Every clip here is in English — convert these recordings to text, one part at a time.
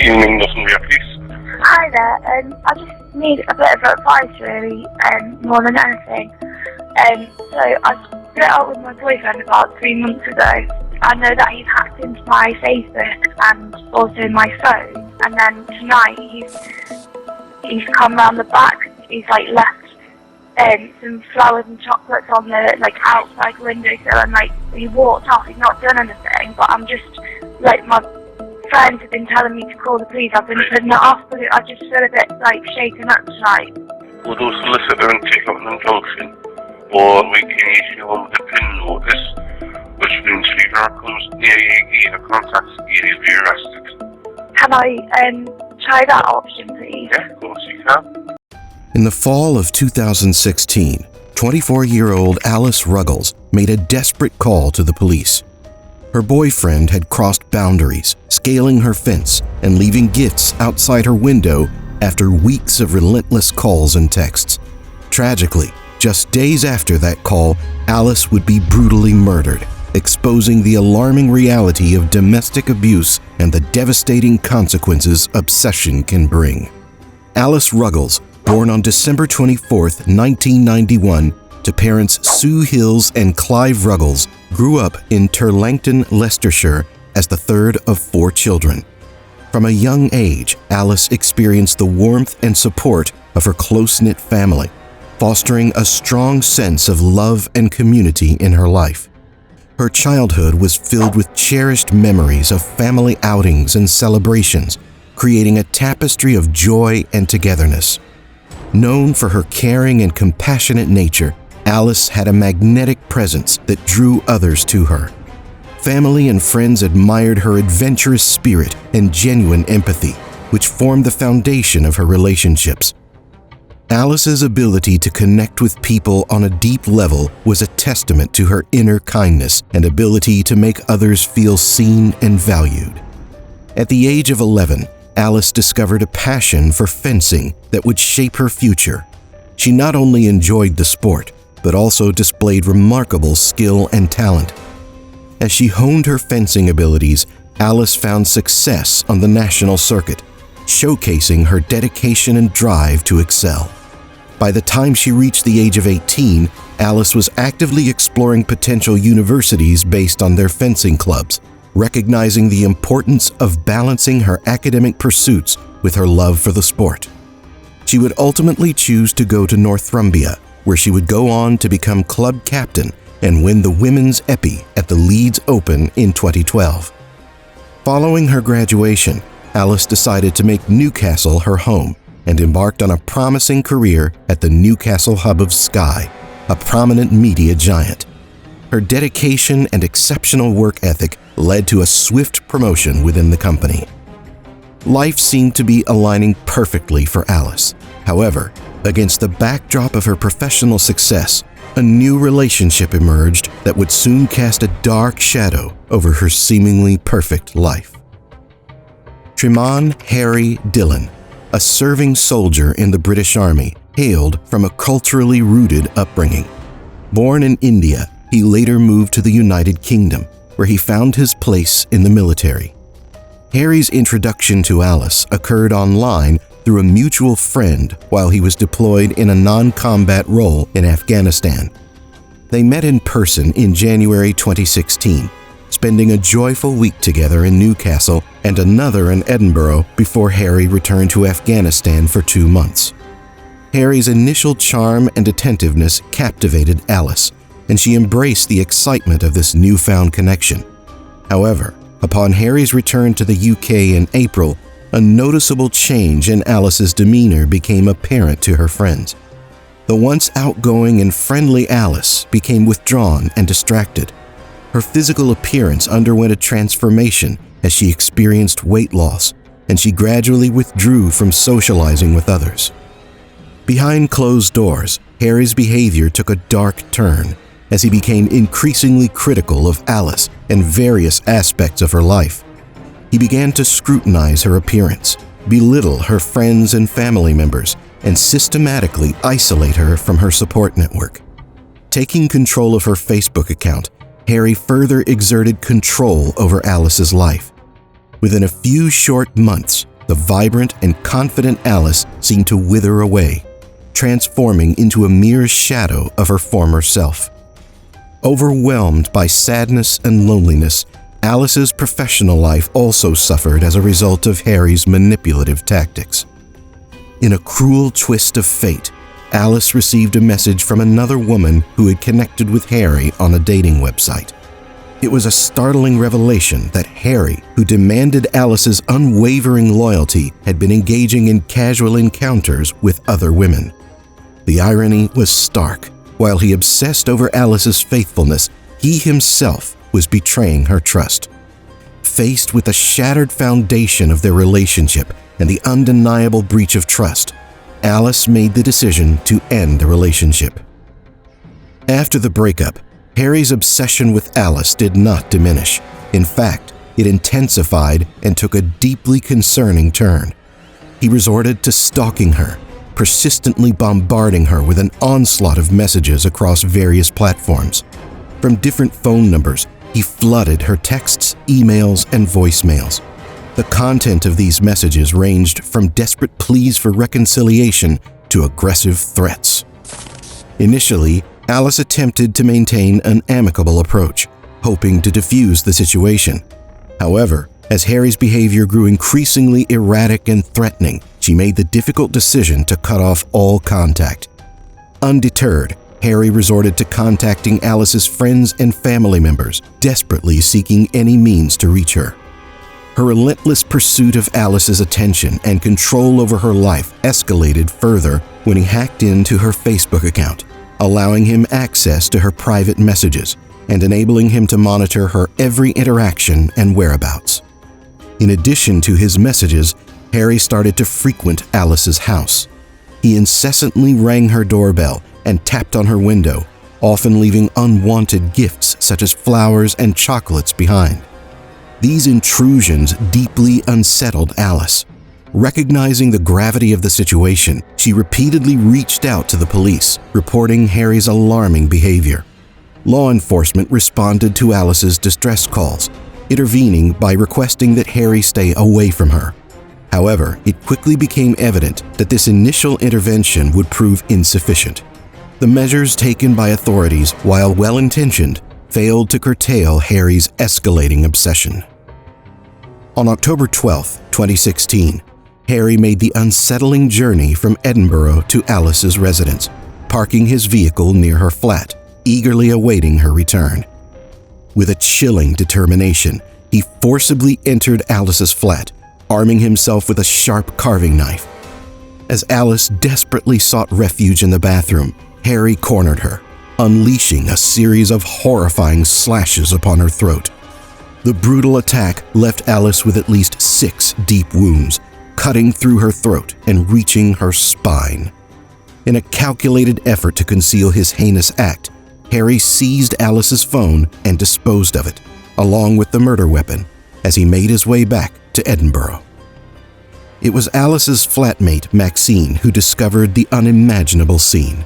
You mean nothing real, please? Hi there, I just need a bit of advice really, more than anything. So I split up with my boyfriend about 3 months ago. I know that he's hacked into my Facebook and also my phone, and then tonight he's come round the back. He's left some flowers and chocolates on the outside windowsill, and he walked off. He's not done anything, but I'm just my friends have been telling me to call the police. I've been putting it off, but I just feel a bit shaken up tonight. We'll do a solicitor and take up an injunction, or we can issue them with a PIN notice, which means if he comes near you again or contacts you, he'll be arrested. Can I try that option, please? Yeah, of course you can. In the fall of 2016, 24-year-old Alice Ruggles made a desperate call to the police. Her boyfriend had crossed boundaries, scaling her fence and leaving gifts outside her window after weeks of relentless calls and texts. Tragically, just days after that call, Alice would be brutally murdered, exposing the alarming reality of domestic abuse and the devastating consequences obsession can bring. Alice Ruggles, born on December 24, 1991, to parents Sue Hills and Clive Ruggles, grew up in Turlangton, Leicestershire, as the third of 4 children. From a young age, Alice experienced the warmth and support of her close-knit family, fostering a strong sense of love and community in her life. Her childhood was filled with cherished memories of family outings and celebrations, creating a tapestry of joy and togetherness. Known for her caring and compassionate nature, Alice had a magnetic presence that drew others to her. Family and friends admired her adventurous spirit and genuine empathy, which formed the foundation of her relationships. Alice's ability to connect with people on a deep level was a testament to her inner kindness and ability to make others feel seen and valued. At the age of 11, Alice discovered a passion for fencing that would shape her future. She not only enjoyed the sport, but also displayed remarkable skill and talent. As she honed her fencing abilities, Alice found success on the national circuit, showcasing her dedication and drive to excel. By the time she reached the age of 18, Alice was actively exploring potential universities based on their fencing clubs, recognizing the importance of balancing her academic pursuits with her love for the sport. She would ultimately choose to go to Northumbria, where she would go on to become club captain and win the Women's Epee at the Leeds Open in 2012. Following her graduation, Alice decided to make Newcastle her home and embarked on a promising career at the Newcastle hub of Sky, a prominent media giant. Her dedication and exceptional work ethic led to a swift promotion within the company. Life seemed to be aligning perfectly for Alice. However, against the backdrop of her professional success, a new relationship emerged that would soon cast a dark shadow over her seemingly perfect life. Treman Harry Dillon, a serving soldier in the British Army, hailed from a culturally rooted upbringing. Born in India, he later moved to the United Kingdom, where he found his place in the military. Harry's introduction to Alice occurred online through a mutual friend while he was deployed in a non-combat role in Afghanistan. They met in person in January 2016, spending a joyful week together in Newcastle and another in Edinburgh before Harry returned to Afghanistan for 2 months. Harry's initial charm and attentiveness captivated Alice, and she embraced the excitement of this newfound connection. However, upon Harry's return to the UK in April, a noticeable change in Alice's demeanor became apparent to her friends. The once outgoing and friendly Alice became withdrawn and distracted. Her physical appearance underwent a transformation as she experienced weight loss, and she gradually withdrew from socializing with others. Behind closed doors, Harry's behavior took a dark turn as he became increasingly critical of Alice and various aspects of her life. He began to scrutinize her appearance, belittle her friends and family members, and systematically isolate her from her support network. Taking control of her Facebook account, Harry further exerted control over Alice's life. Within a few short months, the vibrant and confident Alice seemed to wither away, transforming into a mere shadow of her former self. Overwhelmed by sadness and loneliness, Alice's professional life also suffered as a result of Harry's manipulative tactics. In a cruel twist of fate, Alice received a message from another woman who had connected with Harry on a dating website. It was a startling revelation that Harry, who demanded Alice's unwavering loyalty, had been engaging in casual encounters with other women. The irony was stark. While he obsessed over Alice's faithfulness, he himself was betraying her trust. Faced with the shattered foundation of their relationship and the undeniable breach of trust, Alice made the decision to end the relationship. After the breakup, Harry's obsession with Alice did not diminish. In fact, it intensified and took a deeply concerning turn. He resorted to stalking her, persistently bombarding her with an onslaught of messages across various platforms. From different phone numbers, he flooded her texts, emails, and voicemails. The content of these messages ranged from desperate pleas for reconciliation to aggressive threats. Initially, Alice attempted to maintain an amicable approach, hoping to defuse the situation. However, as Harry's behavior grew increasingly erratic and threatening, she made the difficult decision to cut off all contact. Undeterred, Harry resorted to contacting Alice's friends and family members, desperately seeking any means to reach her. Her relentless pursuit of Alice's attention and control over her life escalated further when he hacked into her Facebook account, allowing him access to her private messages and enabling him to monitor her every interaction and whereabouts. In addition to his messages, Harry started to frequent Alice's house. He incessantly rang her doorbell and tapped on her window, often leaving unwanted gifts such as flowers and chocolates behind. These intrusions deeply unsettled Alice. Recognizing the gravity of the situation, she repeatedly reached out to the police, reporting Harry's alarming behavior. Law enforcement responded to Alice's distress calls, intervening by requesting that Harry stay away from her. However, it quickly became evident that this initial intervention would prove insufficient. The measures taken by authorities, while well-intentioned, failed to curtail Harry's escalating obsession. On October 12, 2016, Harry made the unsettling journey from Edinburgh to Alice's residence, parking his vehicle near her flat, eagerly awaiting her return. With a chilling determination, he forcibly entered Alice's flat, arming himself with a sharp carving knife. As Alice desperately sought refuge in the bathroom, Harry cornered her, unleashing a series of horrifying slashes upon her throat. The brutal attack left Alice with at least 6 deep wounds, cutting through her throat and reaching her spine. In a calculated effort to conceal his heinous act, Harry seized Alice's phone and disposed of it, along with the murder weapon, as he made his way back to Edinburgh. It was Alice's flatmate, Maxine, who discovered the unimaginable scene.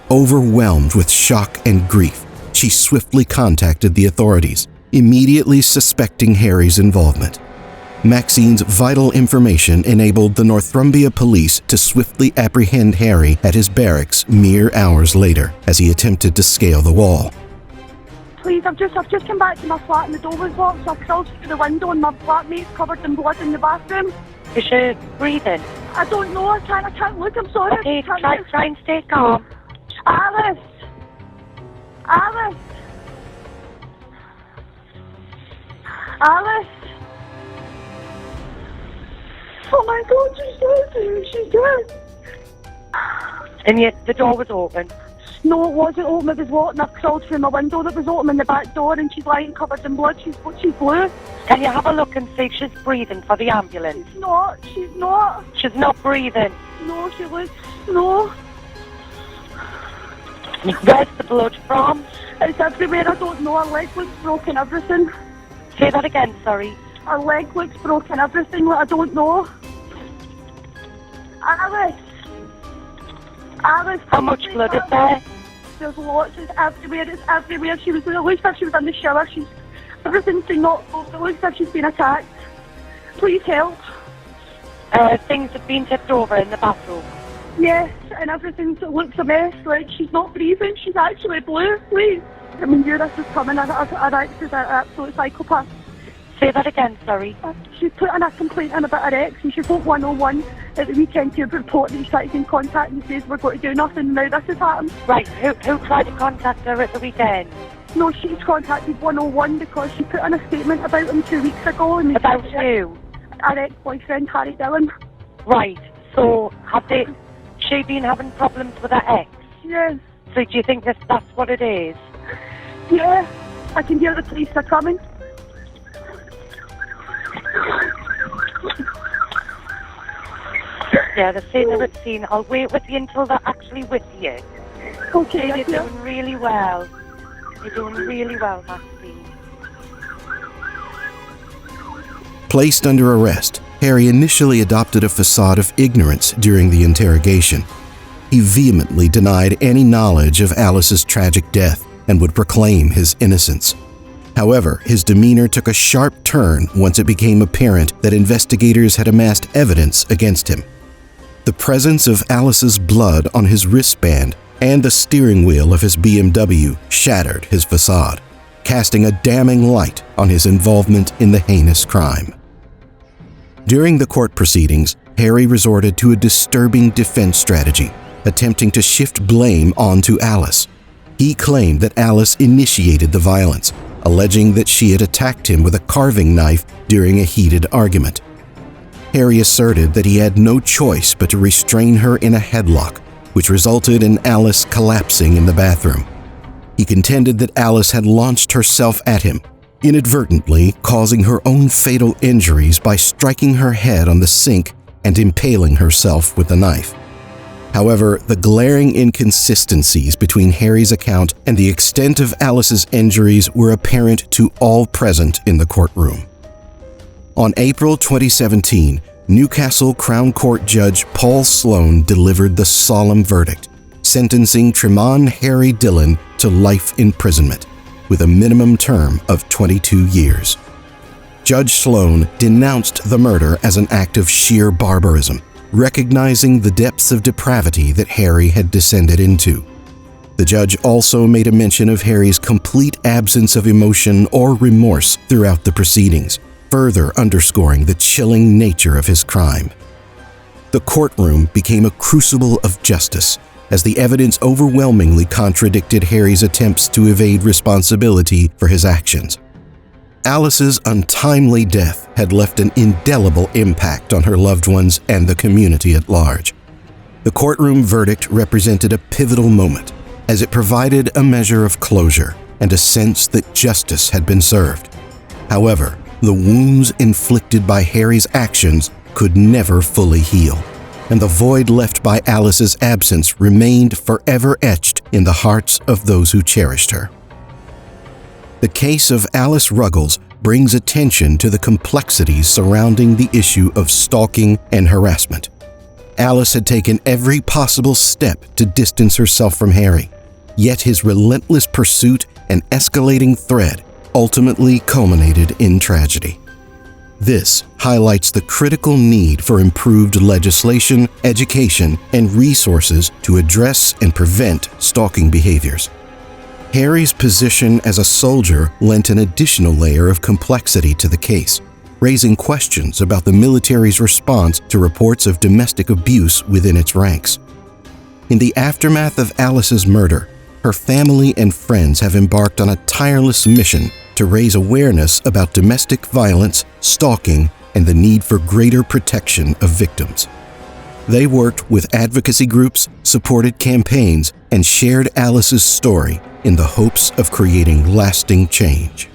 Overwhelmed with shock and grief, she swiftly contacted the authorities, immediately suspecting Harry's involvement. Maxine's vital information enabled the Northumbria police to swiftly apprehend Harry at his barracks mere hours later as he attempted to scale the wall. Please, I've just come back to my flat and the door was locked, so I crawled through the window and my flatmate's covered in blood in the bathroom. Is she breathing? I don't know, I can't look, I'm sorry. Okay, try and stay calm. Alice! Alice! Alice! Oh my God, she's dead! And yet the door was open? No, it wasn't open, it was locked and I crawled through my window that was open in the back door and she's lying covered in blood, she's blue. Can you have a look and see if she's breathing for the ambulance? She's not. She's not breathing? No, she looks, no. Where's the blood from? It's everywhere, I don't know, her leg looks broken, everything. Say that again, sorry. Her leg looks broken, everything, I don't know. Alice! Alice! How much blood is there? There's lots, it's everywhere. It looks like she was in the shower, everything's been knocked over, it looks like she's been attacked. Please help. Things have been tipped over in the bathroom. Yes, and everything looks a mess. Like, she's not breathing. She's actually blue. Please. I mean, this is coming. I'd actually an absolute psychopath. Say that again, sorry. She's putting a complaint in about her ex, and she phoned 101 at the weekend to report that he's tried to get in contact and says we're going to do nothing. Now this has happened. Right, who tried to contact her at the weekend? No, she's contacted 101 because she put in a statement about him 2 weeks ago. And About who? Her ex-boyfriend, Harry Dillon. Right, so she been having problems with her ex? Yes. So do you think that's what it is? Yeah, I can hear the police are coming. Yeah, they're saying they're at the scene. I'll wait with you until they're actually with you. Okay, You're doing really well. You're doing really well, Maxine. Placed under arrest, Harry initially adopted a facade of ignorance during the interrogation. He vehemently denied any knowledge of Alice's tragic death and would proclaim his innocence. However, his demeanor took a sharp turn once it became apparent that investigators had amassed evidence against him. The presence of Alice's blood on his wristband and the steering wheel of his BMW shattered his facade, casting a damning light on his involvement in the heinous crime. During the court proceedings, Harry resorted to a disturbing defense strategy, attempting to shift blame onto Alice. He claimed that Alice initiated the violence, alleging that she had attacked him with a carving knife during a heated argument. Harry asserted that he had no choice but to restrain her in a headlock, which resulted in Alice collapsing in the bathroom. He contended that Alice had launched herself at him, inadvertently causing her own fatal injuries by striking her head on the sink and impaling herself with the knife. However, the glaring inconsistencies between Harry's account and the extent of Alice's injuries were apparent to all present in the courtroom. On April 2017, Newcastle Crown Court Judge Paul Sloan delivered the solemn verdict, sentencing Tremont Harry Dillon to life imprisonment, with a minimum term of 22 years. Judge Sloan denounced the murder as an act of sheer barbarism, recognizing the depths of depravity that Harry had descended into. The judge also made a mention of Harry's complete absence of emotion or remorse throughout the proceedings, further underscoring the chilling nature of his crime. The courtroom became a crucible of justice, as the evidence overwhelmingly contradicted Harry's attempts to evade responsibility for his actions. Alice's untimely death had left an indelible impact on her loved ones and the community at large. The courtroom verdict represented a pivotal moment, as it provided a measure of closure and a sense that justice had been served. However, the wounds inflicted by Harry's actions could never fully heal, and the void left by Alice's absence remained forever etched in the hearts of those who cherished her. The case of Alice Ruggles brings attention to the complexities surrounding the issue of stalking and harassment. Alice had taken every possible step to distance herself from Harry, yet his relentless pursuit and escalating threat ultimately culminated in tragedy. This highlights the critical need for improved legislation, education, and resources to address and prevent stalking behaviors. Harry's position as a soldier lent an additional layer of complexity to the case, raising questions about the military's response to reports of domestic abuse within its ranks. In the aftermath of Alice's murder, her family and friends have embarked on a tireless mission to raise awareness about domestic violence, stalking, and the need for greater protection of victims. They worked with advocacy groups, supported campaigns, and shared Alice's story in the hopes of creating lasting change.